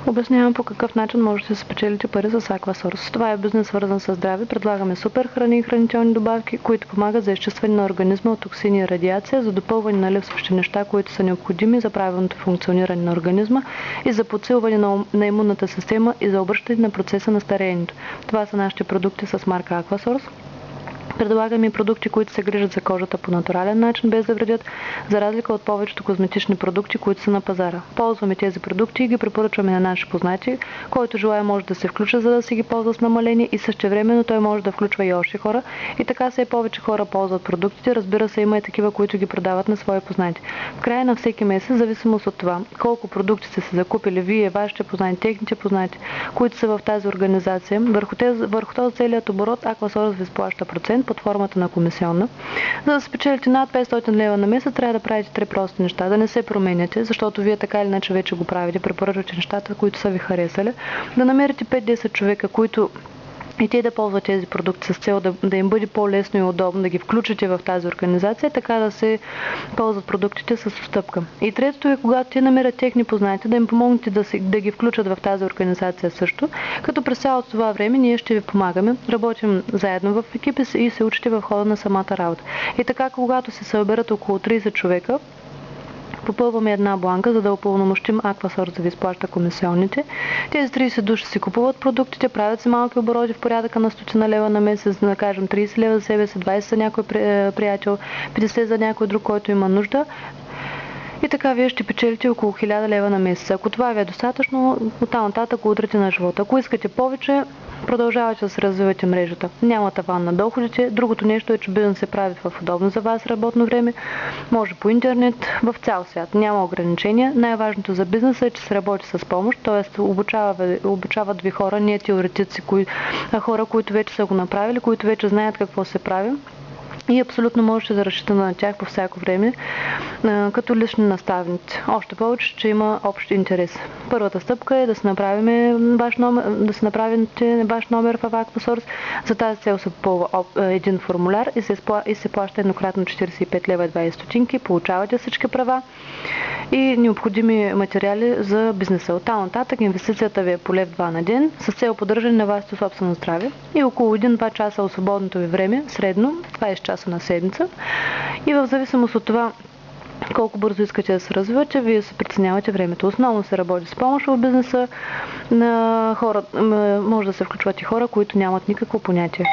Обяснявам по какъв начин можете да спечелите пари с Aquasource. Това е бизнес свързан с здраве. Предлагаме супер храни и хранителни добавки, които помагат за изчистване на организма от токсини и радиация, за допълване на липсващи неща, които са необходими за правилното функциониране на организма и за подсилване на имунната система и за обръщане на процеса на стареенето. Това са нашите продукти с марка Aquasource. Предлагаме и продукти, които се грижат за кожата по натурален начин, без да вредят, за разлика от повечето козметични продукти, които са на пазара. Ползваме тези продукти и ги препоръчваме на наши познати. Който желае може да се включи, за да си ги ползва с намаление и същевременно той може да включва и още хора. И така все повече хора ползват продуктите. Разбира се, има и такива, които ги продават на свои познати. В края на всеки месец, зависимост от това колко продукти сте се закупили вие, вашите познати, техните познати, които са в тази организация, върху този целият оборот Aquasource ви изплаща процент под формата на комисионна. За да спечелите над 500 лева на месец, трябва да правите три прости неща. Да не се променяте, защото вие така или иначе вече го правите. Препоръчвате нещата, които са ви харесали. Да намерите 5-10 човека, които и те да ползват тези продукти с цел да им бъде по-лесно и удобно да ги включите в тази организация, така да се ползват продуктите с отстъпка. И третото е, когато те намерят техни познати, да им помогнете да ги включат в тази организация също, като през цялото това време ние ще ви помагаме, работим заедно в екипи и се учите в хода на самата работа. И така, когато се съберат около 30 човека, попълваме една бланка, за да упълномощим Aquasource да ви изплаща комисионните. Тези 30 души си купуват продуктите, правят си малки обороти в порядъка на 100 лева на месец, да кажем 30 лева за себе си, 20 за някой приятел, 50 за някой друг, който има нужда. И така вие ще печелите около 1000 лева на месец. Ако това ви е достатъчно, оттам нататък удрите на живота. Ако искате повече, продължавате да се развивате мрежата. Няма таван на доходите. Другото нещо е, че бизнес се прави в удобно за вас работно време. Може по интернет, в цял свят. Няма ограничения. Най-важното за бизнеса е, че се работи с помощ, т.е. обучават ви хора, не теоретици, а хора, които вече са го направили, които вече знаят какво се прави. И абсолютно можете да разчитате на тях по всяко време, като лични наставници. Още повече, че има общ интерес. Първата стъпка е да си направите ваш номер в Aquasource. За тази цел се попълва един формуляр и се плаща еднократно 45 лева и 20 стотинки. Получавате всички права и необходими материали за бизнеса. Оттам нататък инвестицията ви е по лев 2 на ден с цел поддържане на вашето собствено здраве и около 1-2 часа от свободното ви време, средно 20 часа на седмица. И в зависимост от това колко бързо искате да се развивате, вие се преценявате времето. Основно се работи с помощ в бизнеса на хора. Може да се включват и хора, които нямат никакво понятие.